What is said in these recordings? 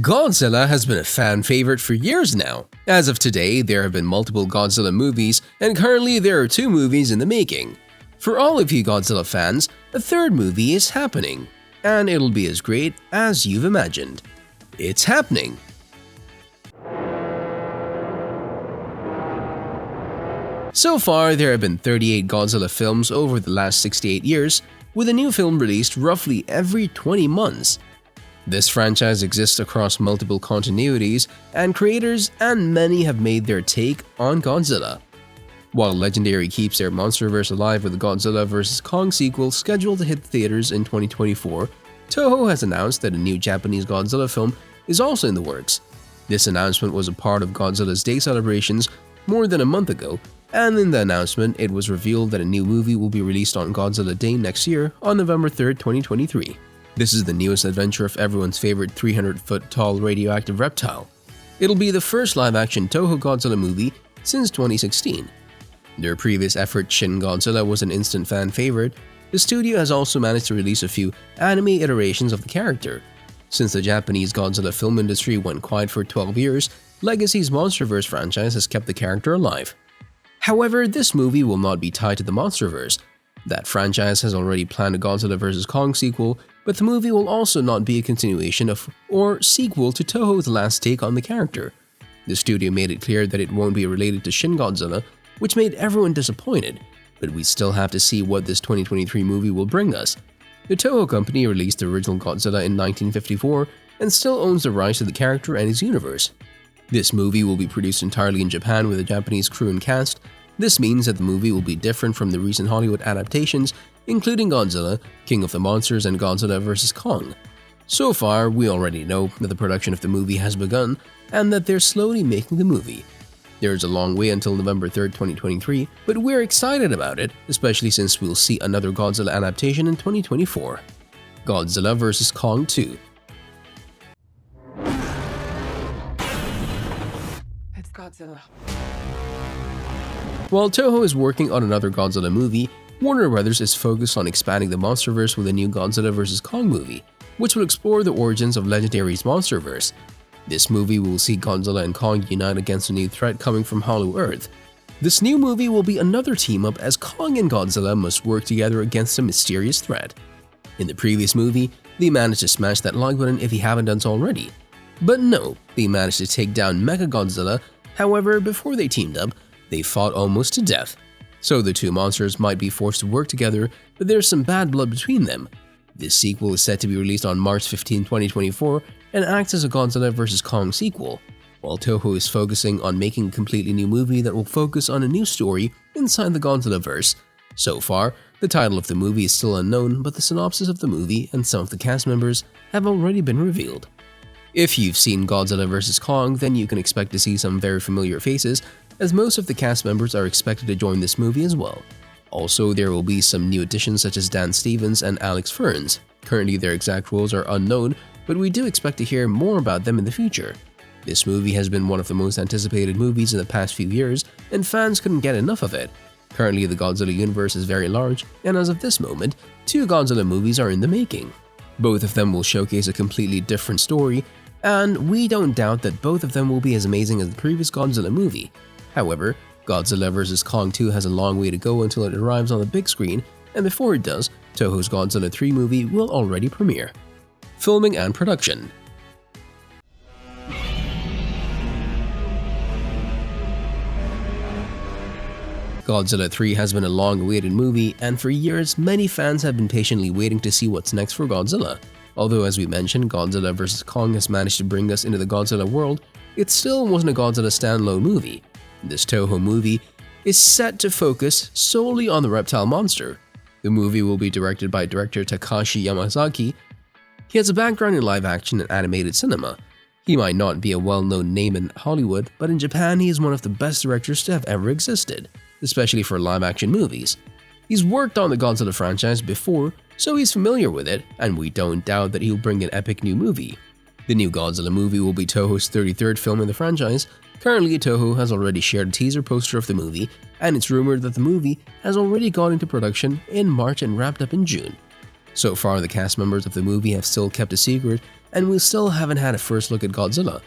Godzilla has been a fan favorite for years now. As of today, there have been multiple Godzilla movies, and currently there are 2 movies in the making. For all of you Godzilla fans, a 3rd movie is happening, and it'll be as great as you've imagined. It's happening! So far, there have been 38 Godzilla films over the last 68 years, with a new film released roughly every 20 months. This franchise exists across multiple continuities and creators, and many have made their take on Godzilla. While Legendary keeps their MonsterVerse alive with the Godzilla vs. Kong sequel scheduled to hit theaters in 2024, Toho has announced that a new Japanese Godzilla film is also in the works. This announcement was a part of Godzilla's Day celebrations more than a month ago, and in the announcement, it was revealed that a new movie will be released on Godzilla Day next year on November 3, 2023. This is the newest adventure of everyone's favorite 300-foot-tall radioactive reptile. It'll be the first live-action Toho Godzilla movie since 2016. Their previous effort, Shin Godzilla, was an instant fan favorite. The studio has also managed to release a few anime iterations of the character. Since the Japanese Godzilla film industry went quiet for 12 years, Legacy's MonsterVerse franchise has kept the character alive. However, this movie will not be tied to the MonsterVerse. That franchise has already planned a Godzilla vs. Kong sequel, but the movie will also not be a continuation of or sequel to Toho's last take on the character. The studio made it clear that it won't be related to Shin Godzilla, which made everyone disappointed, but we still have to see what this 2023 movie will bring us. The Toho company released the original Godzilla in 1954 and still owns the rights to the character and his universe. This movie will be produced entirely in Japan with a Japanese crew and cast. This means that the movie will be different from the recent Hollywood adaptations, including Godzilla, King of the Monsters, and Godzilla vs. Kong. So far, we already know that the production of the movie has begun and that they're slowly making the movie. There's a long way until November 3, 2023, but we're excited about it, especially since we'll see another Godzilla adaptation in 2024. Godzilla vs. Kong 2. It's Godzilla. While Toho is working on another Godzilla movie, Warner Bros. Is focused on expanding the MonsterVerse with a new Godzilla vs. Kong movie, which will explore the origins of Legendary's MonsterVerse. This movie will see Godzilla and Kong unite against a new threat coming from Hollow Earth. This new movie will be another team-up as Kong and Godzilla must work together against a mysterious threat. In the previous movie, they managed to smash that like button if you haven't done so already. But no, they managed to take down Mechagodzilla. However, before they teamed up, they fought almost to death. So the 2 monsters might be forced to work together, but there's some bad blood between them. This sequel is set to be released on March 15, 2024 and acts as a Godzilla vs. Kong sequel, while Toho is focusing on making a completely new movie that will focus on a new story inside the Godzilla verse. So far, the title of the movie is still unknown, but the synopsis of the movie and some of the cast members have already been revealed. If you've seen Godzilla vs. Kong, then you can expect to see some very familiar faces, as most of the cast members are expected to join this movie as well. Also, there will be some new additions such as Dan Stevens and Alex Ferns. Currently, their exact roles are unknown, but we do expect to hear more about them in the future. This movie has been one of the most anticipated movies in the past few years, and fans couldn't get enough of it. Currently, the Godzilla universe is very large, and as of this moment, 2 Godzilla movies are in the making. Both of them will showcase a completely different story, and we don't doubt that both of them will be as amazing as the previous Godzilla movie. However, Godzilla vs. Kong 2 has a long way to go until it arrives on the big screen, and before it does, Toho's Godzilla 3 movie will already premiere. Filming and production. Godzilla 3 has been a long-awaited movie, and for years, many fans have been patiently waiting to see what's next for Godzilla. Although, as we mentioned, Godzilla vs. Kong has managed to bring us into the Godzilla world, it still wasn't a Godzilla standalone movie. This Toho movie is set to focus solely on the reptile monster. The movie will be directed by director Takashi Yamazaki. He has a background in live-action and animated cinema. He might not be a well-known name in Hollywood, but in Japan he is one of the best directors to have ever existed, especially for live-action movies. He's worked on the Godzilla franchise before, so he's familiar with it, and we don't doubt that he'll bring an epic new movie. The new Godzilla movie will be Toho's 33rd film in the franchise. Currently, Toho has already shared a teaser poster of the movie, and it's rumored that the movie has already gone into production in March and wrapped up in June. So far, the cast members of the movie have still kept a secret, and we still haven't had a first look at Godzilla.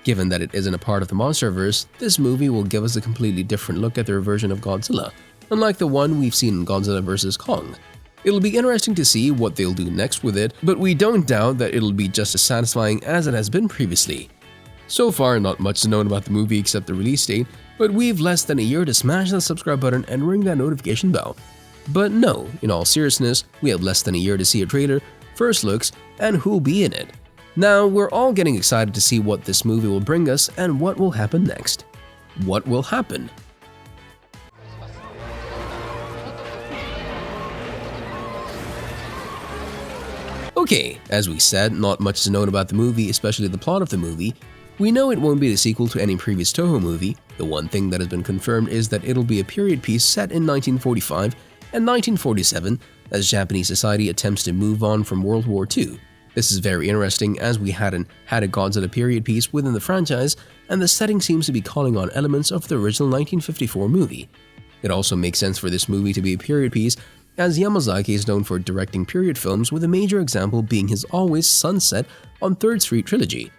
Given that it isn't a part of the MonsterVerse, this movie will give us a completely different look at their version of Godzilla, unlike the one we've seen in Godzilla vs. Kong. It'll be interesting to see what they'll do next with it, but we don't doubt that it'll be just as satisfying as it has been previously. So far, not much to know about the movie except the release date, but we've less than a year to smash that subscribe button and ring that notification bell. But no, in all seriousness, we have less than a year to see a trailer, first looks, and who'll be in it. Now, we're all getting excited to see what this movie will bring us and what will happen next. What will happen? Okay, as we said, not much to note about the movie, especially the plot of the movie. We know it won't be the sequel to any previous Toho movie. The one thing that has been confirmed is that it'll be a period piece set in 1945 and 1947 as Japanese society attempts to move on from World War II. This is very interesting as we hadn't had a Godzilla period piece within the franchise, and the setting seems to be calling on elements of the original 1954 movie. It also makes sense for this movie to be a period piece, as Yamazaki is known for directing period films, with a major example being his Always Sunset on 3rd Street trilogy.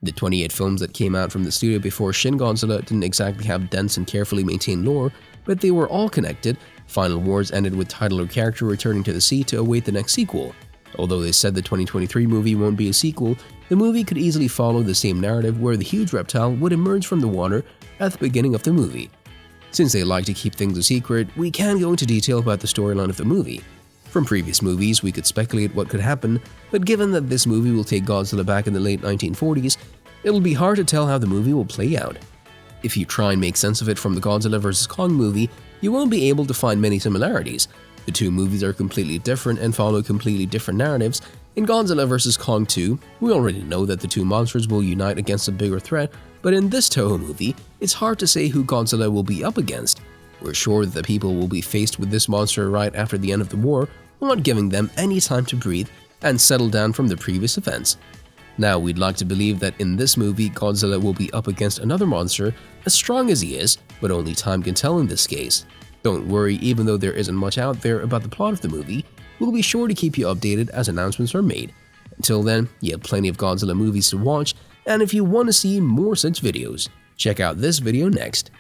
The 28 films that came out from the studio before Shin Godzilla didn't exactly have dense and carefully maintained lore, but they were all connected. Final Wars ended with title or character returning to the sea to await the next sequel. Although they said the 2023 movie won't be a sequel, the movie could easily follow the same narrative where the huge reptile would emerge from the water at the beginning of the movie. Since they like to keep things a secret, we can go into detail about the storyline of the movie. From previous movies, we could speculate what could happen, but given that this movie will take Godzilla back in the late 1940s, it'll be hard to tell how the movie will play out. If you try and make sense of it from the Godzilla vs. Kong movie, you won't be able to find many similarities. The two movies are completely different and follow completely different narratives. In Godzilla vs. Kong 2, we already know that the two monsters will unite against a bigger threat, but in this Toho movie, it's hard to say who Godzilla will be up against. We're sure that the people will be faced with this monster right after the end of the war, not giving them any time to breathe and settle down from the previous events. Now, we'd like to believe that in this movie, Godzilla will be up against another monster as strong as he is, but only time can tell in this case. Don't worry, even though there isn't much out there about the plot of the movie, we'll be sure to keep you updated as announcements are made. Until then, you have plenty of Godzilla movies to watch, and if you want to see more such videos, check out this video next.